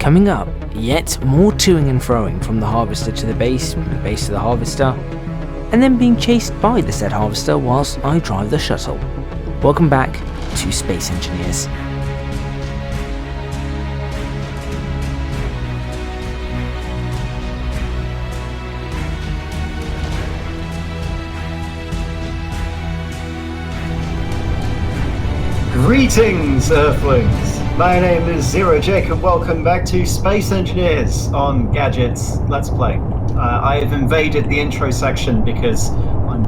Coming up, yet more toing and froing from the harvester to the base, from the base to the harvester, and then being chased by the said harvester whilst I drive the shuttle. Welcome back to Space Engineers. Greetings, Earthlings! My name is Zero Jacob. Welcome back to Space Engineers on Gadgets Let's Play. I have invaded the intro section because I'm...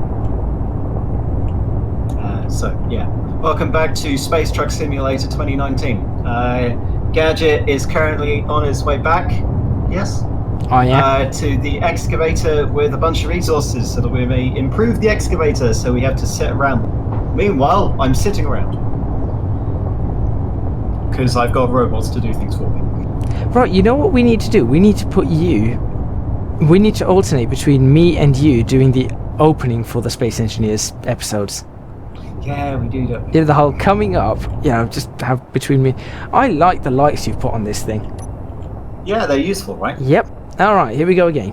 Welcome back to Space Truck Simulator 2019. Gadget is currently on his way back, yes? I am. To the excavator with a bunch of resources so that we may improve the excavator, so we have to sit around. Meanwhile, I'm sitting around. Because I've got robots to do things for me. Right, you know what we need to do? We need to alternate between me and you doing the opening for the Space Engineers episodes. Yeah, we do that. Yeah, the whole coming up, just have between me. I like the lights you've put on this thing. Yeah, they're useful, right? Yep. Alright, here we go again.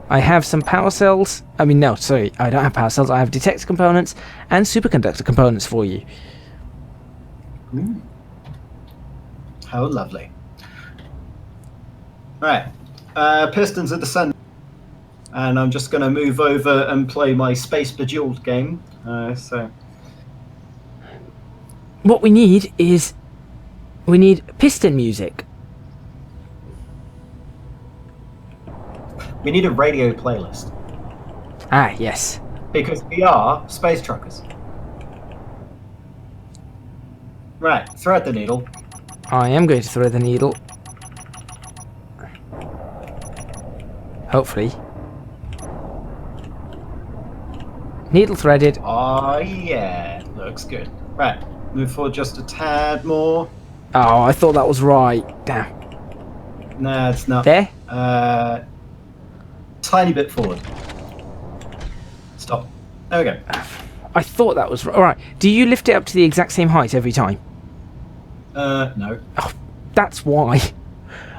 I have some power cells. I don't have power cells. I have detector components and superconductor components for you. Ooh. How lovely. Right, pistons are descending, and I'm just going to move over and play my Space Bejeweled game. What we need is piston music. We need a radio playlist. Ah, yes. Because we are space truckers. Right, thread the needle. I am going to thread the needle. Hopefully. Needle threaded. Oh yeah, looks good. Right, move forward just a tad more. Oh, I thought that was right. Damn. Nah, it's not. There? Tiny bit forward. Stop. There we go. I thought that was right. Alright, do you lift it up to the exact same height every time? No. Oh, that's why.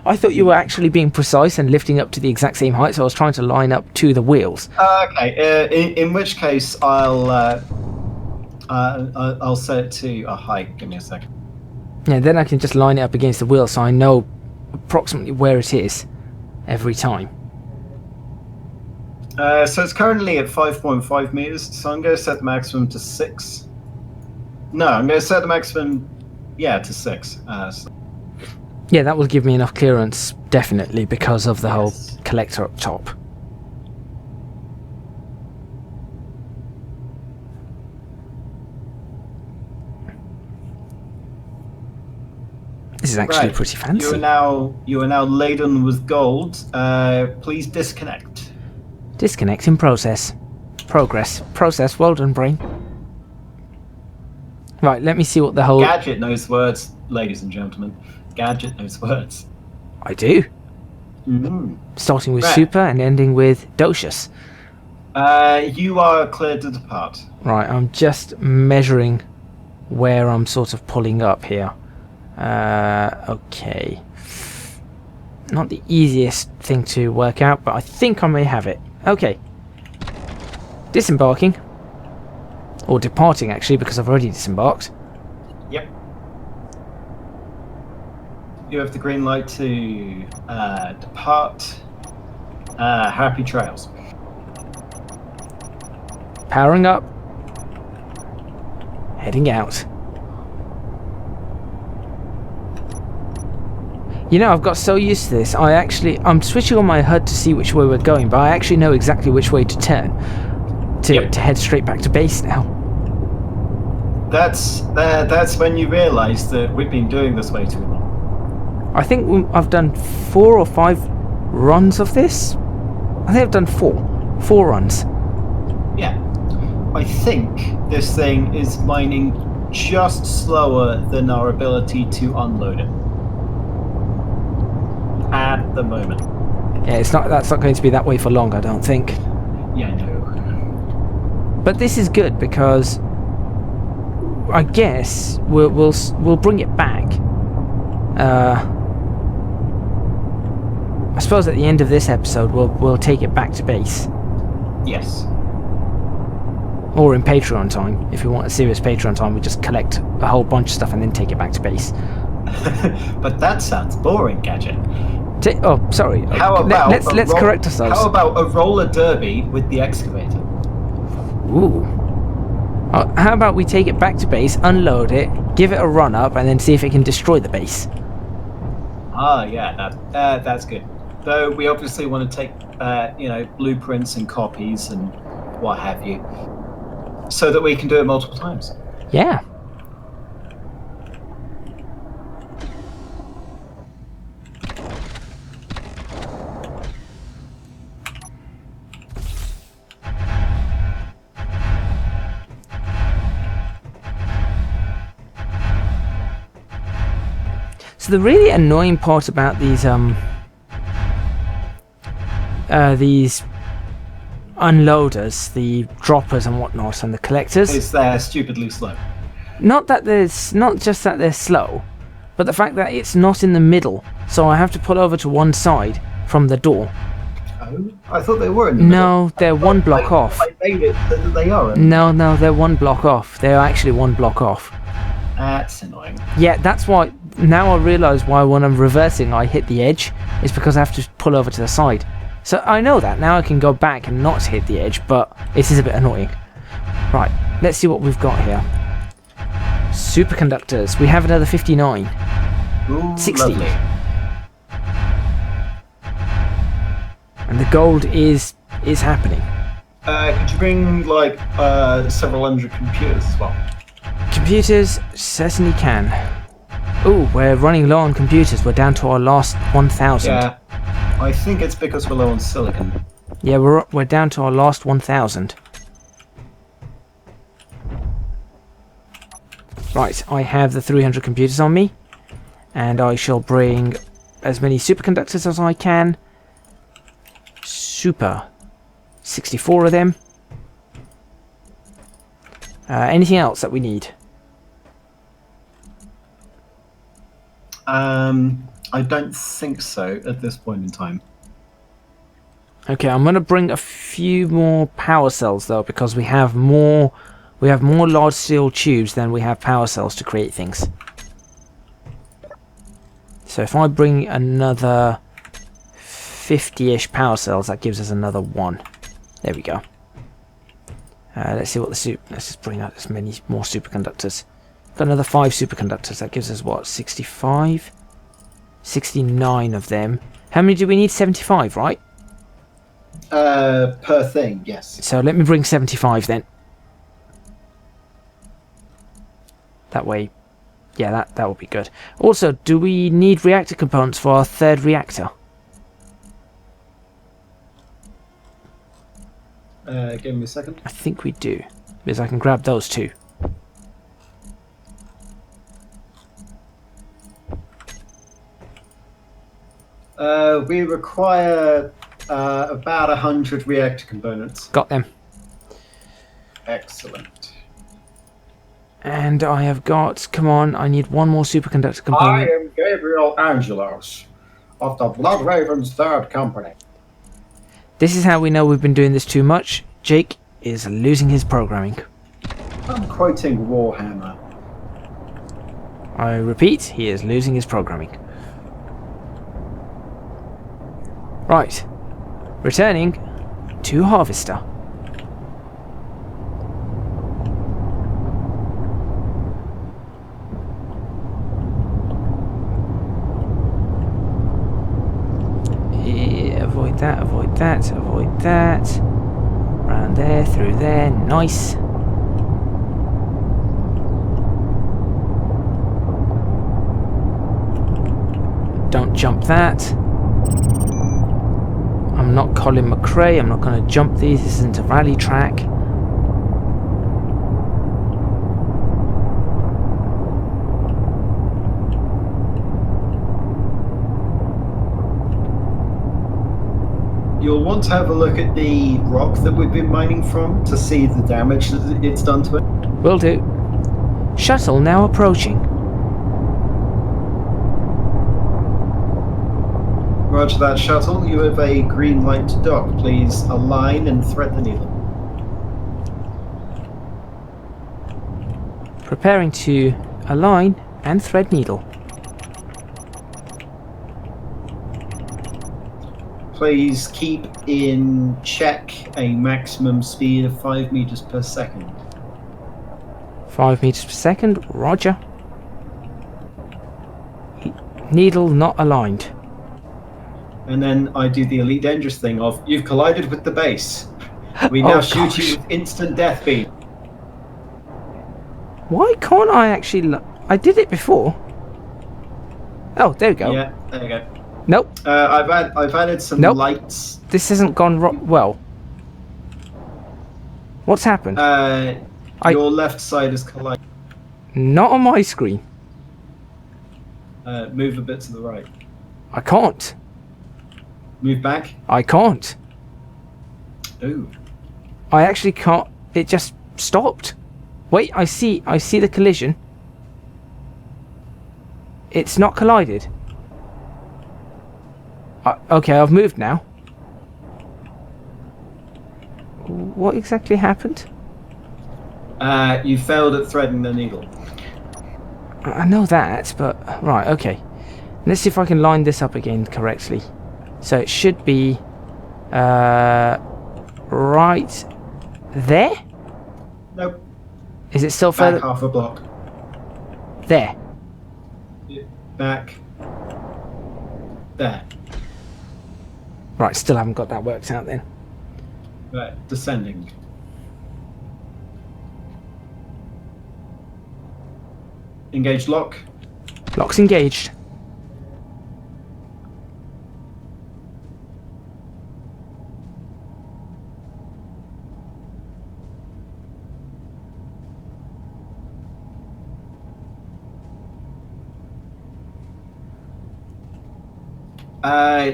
I thought you were actually being precise and lifting up to the exact same height, so I was trying to line up to the wheels. Okay. In which case, I'll set it to a height. Give me a second. Yeah, then I can just line it up against the wheel, so I know approximately where it is every time. So it's currently at 5.5 meters. So I'm going to set the maximum to 6. No, I'm going to set the maximum. Yeah, to 6. Yeah, that will give me enough clearance, definitely, because of the whole collector up top. This is actually pretty fancy. You are now laden with gold. Please disconnect. Disconnect in process. Progress. Process. Well done, brain. Right, let me see what the whole... Gadget knows words, ladies and gentlemen. Gadget knows words. I do. Mm-hmm. Starting with super and ending with docious. You are cleared to depart. Right, I'm just measuring where I'm sort of pulling up here. Okay. Not the easiest thing to work out, but I think I may have it. Okay. Disembarking. Or departing, actually, because I've already disembarked. Yep. You have the green light to depart. Happy trails. Powering up. Heading out. You know, I've got so used to this, I'm switching on my HUD to see which way we're going, but I actually know exactly which way to turn. To head straight back to base now. That's when you realise that we've been doing this way too long. I think I've done 4 or 5 runs of this. I think I've done 4 runs. Yeah. I think this thing is mining just slower than our ability to unload it. At the moment. Yeah, that's not going to be that way for long, I don't think. Yeah, no. But this is good because I guess we'll bring it back I suppose at the end of this episode, we'll take it back to base. Yes. Or in Patreon time. If we want a serious Patreon time, we just collect a whole bunch of stuff and then take it back to base. But that sounds boring, Gadget. Oh, sorry. How about let's correct ourselves. How about a roller derby with the excavator? Ooh. How about we take it back to base, unload it, give it a run up, and then see if it can destroy the base? Ah, yeah, that's good. Though we obviously want to take, blueprints and copies and what have you, so that we can do it multiple times. Yeah. So the really annoying part about these unloaders, the droppers and whatnot, and the collectors, is they're stupidly slow. Not just that they're slow, but the fact that it's not in the middle, so I have to pull over to one side from the door. Oh, I thought they were in the middle. No, they're one block off. I made it that they are. No, they're one block off. They're actually one block off. That's annoying. Yeah, that's why. Now I realise why when I'm reversing I hit the edge. Is because I have to pull over to the side. So I know that. Now I can go back and not hit the edge, but it is a bit annoying. Right, let's see what we've got here. Superconductors. We have another 59. Ooh, 60. lovely. And the gold is happening. Could you bring several hundred computers as well? Computers certainly can. Oh, we're running low on computers. We're down to our last 1,000. Yeah, I think it's because we're low on silicon. Yeah, we're down to our last 1,000. Right, I have the 300 computers on me, and I shall bring as many superconductors as I can. 64 of them. Anything else that we need? I don't think so at this point in time. Okay, I'm gonna bring a few more power cells though, because we have more large steel tubes than we have power cells to create things. So if I bring another 50-ish power cells, that gives us another one. There we go. Let's see what let's just bring out as many more superconductors. Got another 5 superconductors. That gives us what, 65? 69 of them. How many do we need? 75, right? Per thing, yes. So let me bring 75 then. That way, yeah, that will be good. Also, do we need reactor components for our third reactor? Give me a second. I think we do, because I can grab those too. We require about 100 reactor components. Got them. Excellent. And I have got, come on, I need one more superconductor I component. am Gabriel Angelos of the Blood Ravens Third Company. This is how we know we've been doing this too much. Jake is losing his programming. I'm quoting Warhammer. I repeat, he is losing his programming. Right. Returning to Harvester. Avoid that, avoid that, avoid that. Round there, through there, nice. Don't jump that. I'm not Colin McRae, I'm not going to jump these, this isn't a rally track. You'll want to have a look at the rock that we've been mining from to see the damage that it's done to it. Will do. Shuttle now approaching. Roger that, shuttle. You have a green light to dock. Please align and thread the needle. Preparing to align and thread needle. Please keep in check a maximum speed of 5 meters per second. 5 meters per second, roger. Needle not aligned. And then I do the Elite Dangerous thing of, you've collided with the base. We now shoot you with instant death beam. Why can't I actually I did it before. Oh, there we go. Yeah, there you go. Nope. I've added some lights. This hasn't gone well. What's happened? Your left side is collided. Not on my screen. Move a bit to the right. I can't. Move back. I can't. Ooh. I actually can't. It just stopped. Wait, I see the collision. It's not collided. Okay, I've moved now. What exactly happened? You failed at threading the needle. I know that, but right, okay. Let's see if I can line this up again correctly. So it should be right there? Nope. Is it still further? Back half a block. There. Back. There. Right, still haven't got that worked out then. Right, descending. Engage lock. Lock's engaged.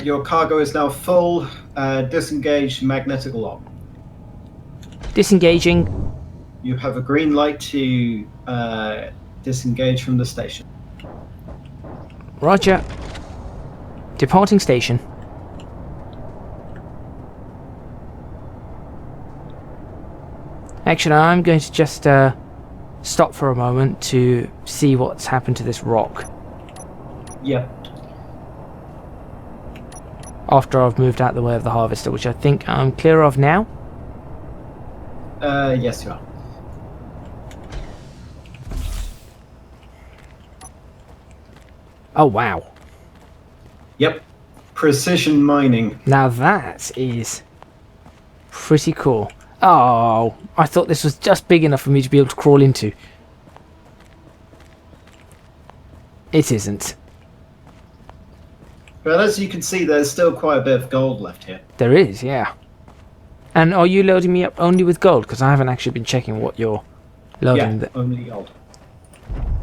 Your cargo is now full. Disengage magnetic lock. Disengaging. You have a green light to disengage from the station. Roger. Departing station. Actually, I'm going to just stop for a moment to see what's happened to this rock. Yep. After I've moved out the way of the harvester, which I think I'm clear of now. Yes, you are. Oh, wow. Yep. Precision mining. Now that is pretty cool. Oh, I thought this was just big enough for me to be able to crawl into. It isn't. But as you can see, there's still quite a bit of gold left here. There is, yeah. And are you loading me up only with gold? Because I haven't actually been checking what you're loading. Yeah, only gold.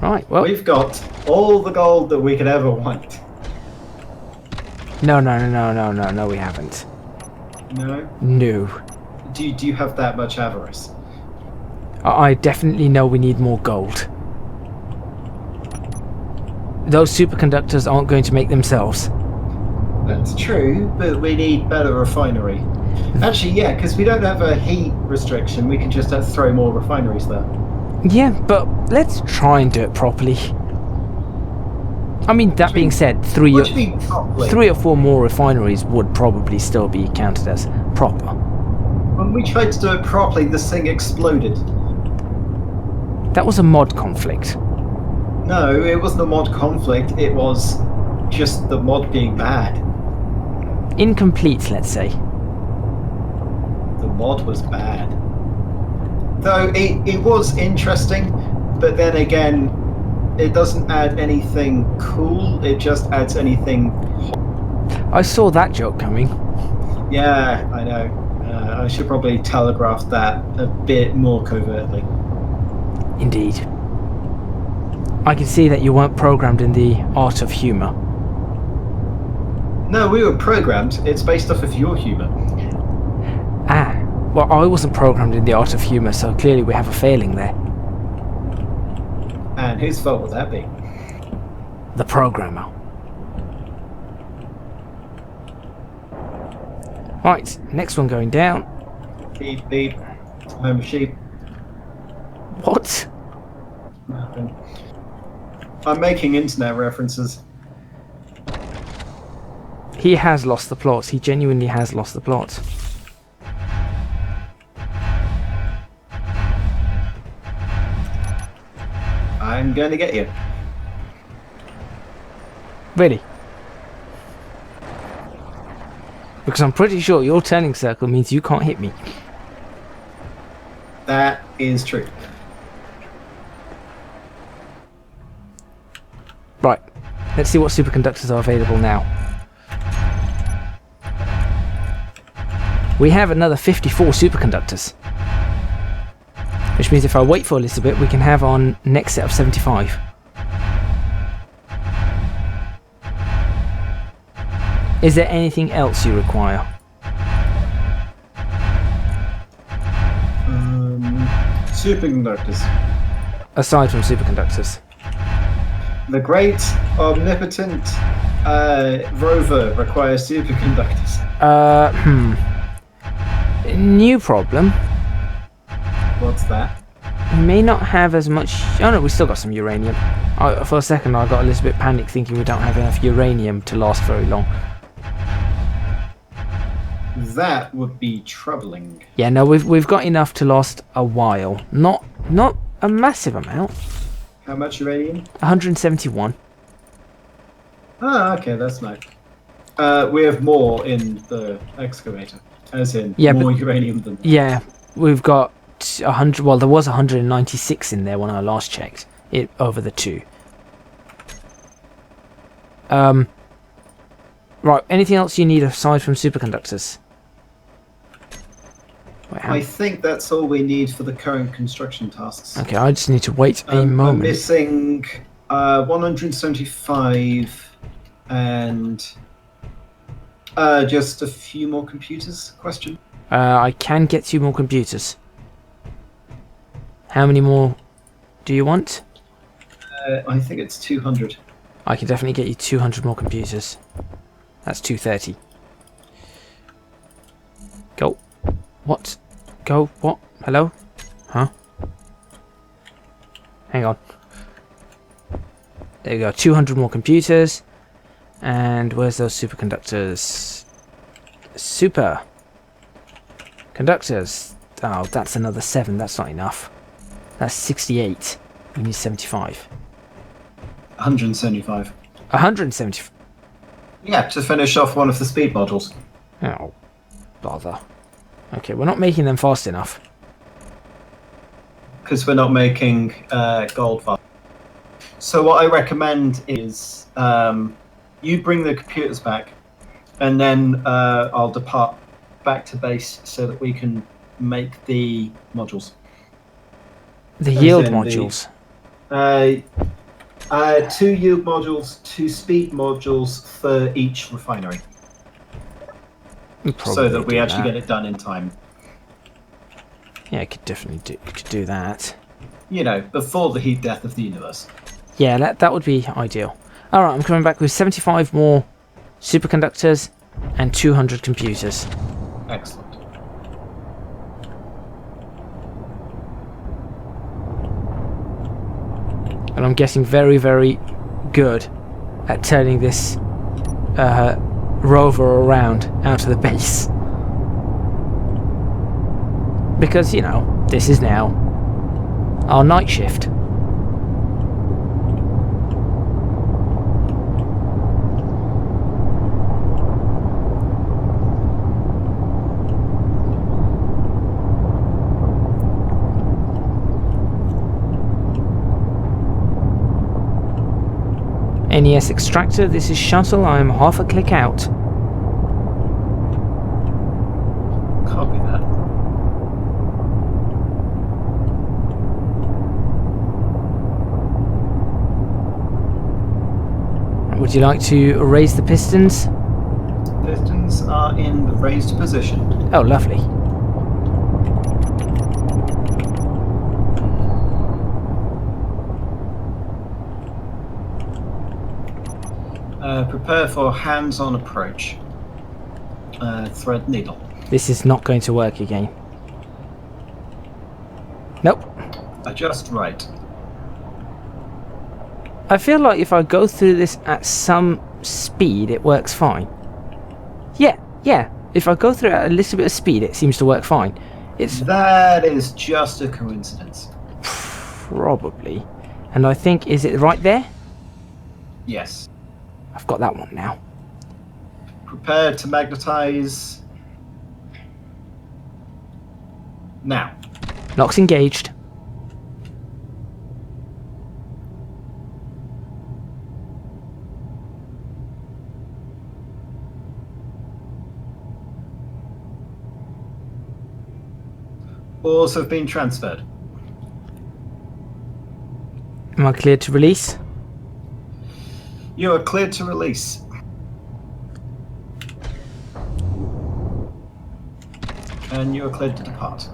Right, well... We've got all the gold that we could ever want. No, we haven't. No? No. Do you have that much avarice? I definitely know we need more gold. Those superconductors aren't going to make themselves. That's true, but we need better refinery. Actually, yeah, because we don't have a heat restriction, we can just throw more refineries there. Yeah, but let's try and do it properly. I mean, that being said, three or four more refineries would probably still be counted as proper. When we tried to do it properly, this thing exploded. That was a mod conflict. No, it wasn't a mod conflict, it was just the mod being bad. Incomplete, let's say. The mod was bad. Though it was interesting, but then again, it doesn't add anything cool, it just adds anything hot. I saw that joke coming. Yeah, I know. I should probably telegraph that a bit more covertly. Indeed. I can see that you weren't programmed in the art of humour. No, we were programmed. It's based off of your humour. Ah, well, I wasn't programmed in the art of humour, so clearly we have a failing there. And whose fault would that be? The programmer. Right, next one going down. Beep, beep. Home sheep. What? Nothing. I'm making internet references. He has lost the plot. He genuinely has lost the plot. I'm going to get you. Really? Because I'm pretty sure your turning circle means you can't hit me. That is true. Right. Let's see what superconductors are available now. We have another 54 superconductors. Which means if I wait for a little bit, we can have our next set of 75. Is there anything else you require? Superconductors. Aside from superconductors. The great omnipotent rover requires superconductors. New problem. What's that? We may not have as much... Oh no, we still got some uranium. For a second I got a little bit panicked thinking we don't have enough uranium to last very long. That would be troubling. Yeah, no, we've got enough to last a while. Not a massive amount. How much uranium? 171. Ah, okay, that's nice. We have more in the excavator, as in more uranium than that. Yeah, we've got 100. Well, there was 196 in there when I last checked it over the two. Right. Anything else you need aside from superconductors? Wait, I think that's all we need for the current construction tasks. Okay, I just need to wait a moment. I'm missing 175 and just a few more computers. Question. I can get you more computers. How many more do you want? I think it's 200. I can definitely get you 200 more computers. That's 230. Go. What? Go. What? Hello? Huh? Hang on. There we go. 200 more computers. And where's those superconductors? Super. Conductors. Oh, that's another 7. That's not enough. That's 68. We need 75. 175. 175. Yeah, to finish off one of the speed modules. Oh, bother. Okay, we're not making them fast enough. Because we're not making gold fast. So what I recommend is you bring the computers back, and then I'll depart back to base so that we can make the modules. The yield modules. 2 yield modules, 2 speed modules for each refinery. So that we actually get it done in time. Yeah, I could definitely do that. You know, before the heat death of the universe. Yeah, that would be ideal. Alright, I'm coming back with 75 more superconductors and 200 computers. Excellent. And I'm getting very, very good at turning this rover around out of the base. Because, you know, this is now our night shift. NES extractor, this is shuttle, I'm half a click out. Copy that. Would you like to raise the pistons? Pistons are in the raised position. Oh, lovely. Prepare for hands-on approach. Thread needle. This is not going to work again. Nope. Adjust right. I feel like if I go through this at some speed, it works fine. Yeah. If I go through it at a little bit of speed, it seems to work fine. That is just a coincidence. Probably. And I think, is it right there? Yes. I've got that one now. Prepare to magnetize. Now. Locks engaged. Ores have been transferred. Am I cleared to release? You are cleared to release. And you are cleared to depart.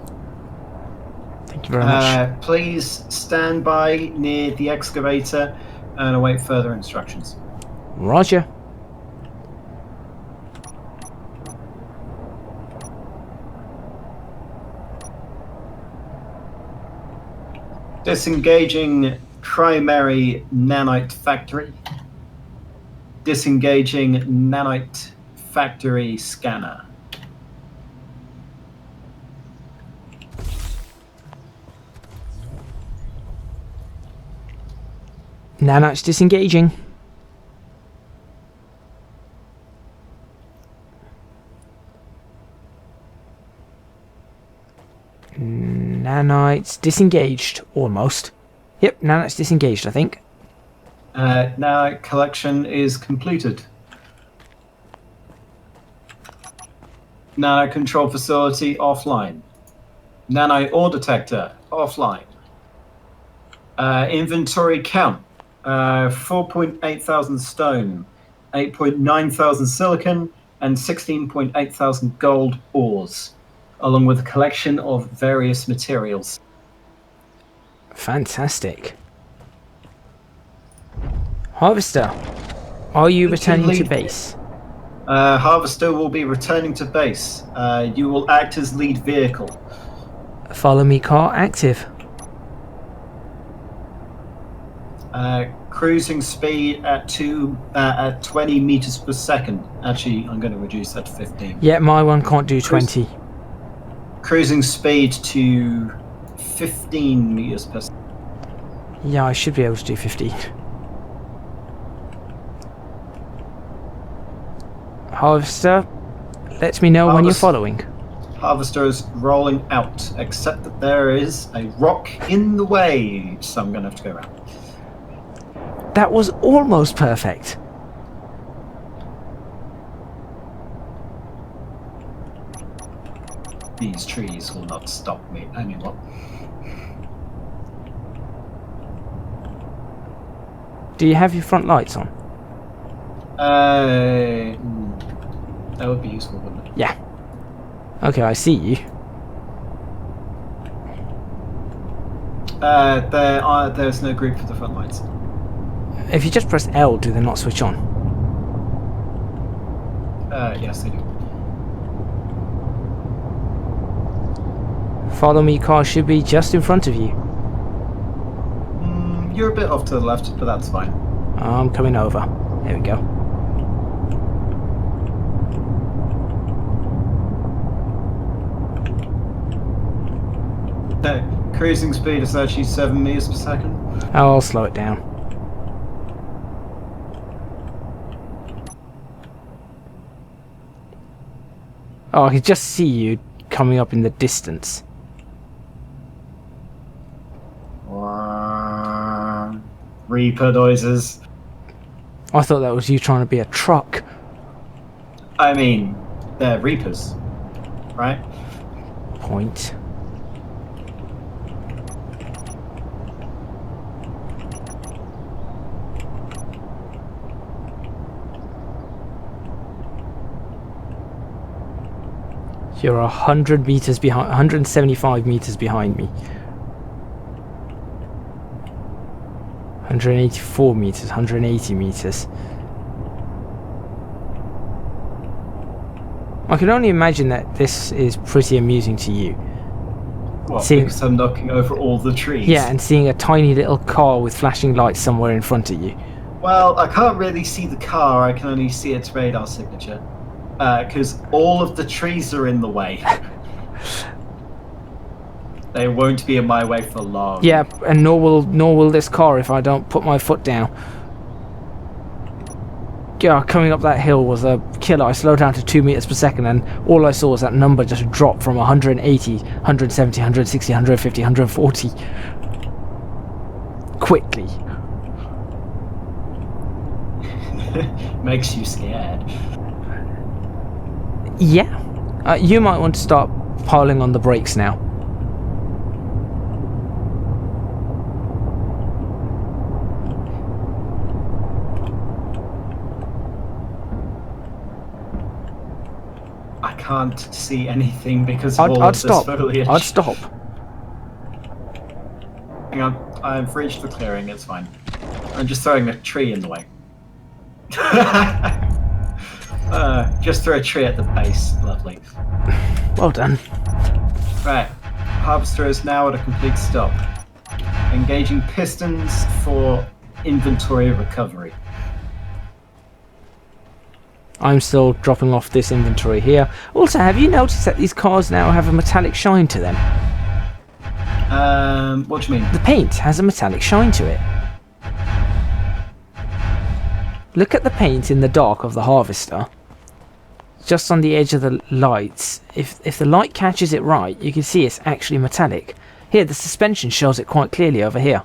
Thank you very much. Please stand by near the excavator and await further instructions. Roger. Disengaging primary nanite factory. Disengaging nanite factory scanner. Nanites disengaging. Nanites disengaged, almost. Yep, nanites disengaged, I think. Nanite collection is completed. Nanite control facility offline. Nanite ore detector offline. Inventory count. 4.8 thousand stone, 8.9 thousand silicon, and 16.8 thousand gold ores, along with a collection of various materials. Fantastic. Harvester, are you returning to base? Harvester will be returning to base. You will act as lead vehicle. Follow me car active. Cruising speed at 20 meters per second. Actually, I'm going to reduce that to 15. Yeah, my one can't do 20. Cruising speed to 15 meters per second. Yeah, I should be able to do 15. Harvester, let me know when you're following. Harvester is rolling out, except that there is a rock in the way, so I'm going to have to go around. That was almost perfect. These trees will not stop me anymore. Do you have your front lights on? That would be useful, wouldn't it? Yeah. Okay, I see you. There's no group for the front lights. If you just press L, do they not switch on? Yes, they do. Follow me car should be just in front of you. You're a bit off to the left, but that's fine. I'm coming over. There we go. Cruising speed is actually 7 meters per second. I'll slow it down. Oh, I can just see you coming up in the distance. Reaper noises. I thought that was you trying to be a truck. I mean, they're Reapers, right? Point. You're 100 meters behind, 175 meters behind me. 184 meters, 180 meters. I can only imagine that this is pretty amusing to you. What, because I'm knocking over all the trees? Yeah, and seeing a tiny little car with flashing lights somewhere in front of you. Well, I can't really see the car, I can only see its radar signature. Because all of the trees are in the way. They won't be in my way for long. Yeah, and nor will this car if I don't put my foot down. Yeah, coming up that hill was a killer. I slowed down to 2 meters per second and all I saw was that number just drop from 180, 170, 160, 150, 140. Quickly. Makes you scared. Yeah. You might want to start piling on the brakes now. I can't see anything because of all of this foliage. I'd stop. Hang on, I've reached the clearing, it's fine. I'm just throwing a tree in the way. Just throw a tree at the base, lovely. Well done. Right, harvester is now at a complete stop. Engaging pistons for inventory recovery. I'm still dropping off this inventory here. Also, have you noticed that these cars now have a metallic shine to them? What do you mean? The paint has a metallic shine to it. Look at the paint in the dark of the Harvester. Just on the edge of the lights. If the light catches it right, you can see it's actually metallic. Here, the suspension shows it quite clearly over here.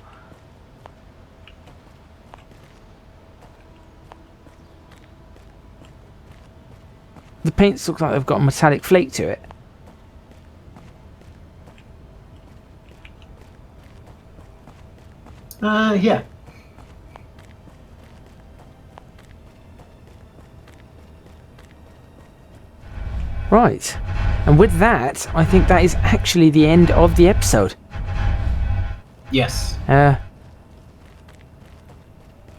The paints look like they've got a metallic flake to it. Yeah. Right. And with that, I think that is actually the end of the episode. Yes.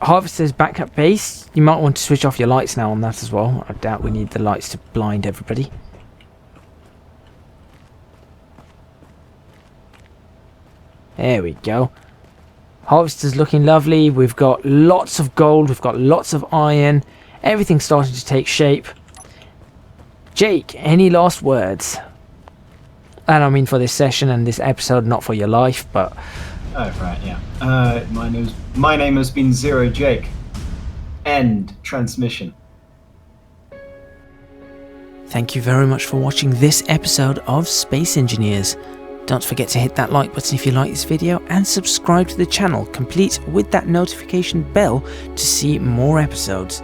Harvester's back at base. You might want to switch off your lights now on that as well. I doubt we need the lights to blind everybody. There we go. Harvester's looking lovely. We've got lots of gold. We've got lots of iron. Everything's starting to take shape. Jake, any last words? And I mean for this session and this episode, not for your life, but... Oh, right, yeah. My name has been Zero Jake. End transmission. Thank you very much for watching this episode of Space Engineers. Don't forget to hit that like button if you like this video and subscribe to the channel, complete with that notification bell to see more episodes.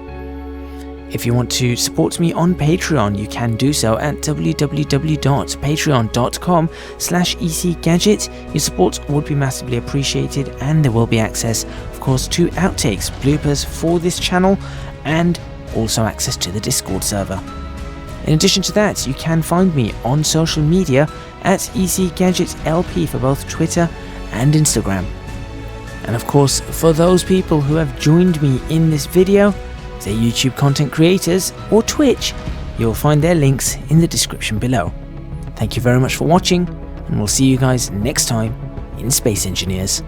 If you want to support me on Patreon, you can do so at www.patreon.com/ecgadget. Your support would be massively appreciated, and there will be access, of course, to outtakes, bloopers for this channel, and also access to the Discord server. In addition to that, you can find me on social media at ecgadgetlp for both Twitter and Instagram. And of course, for those people who have joined me in this video, they're YouTube content creators or Twitch, you'll find their links in the description below. Thank you very much for watching, and we'll see you guys next time in Space Engineers.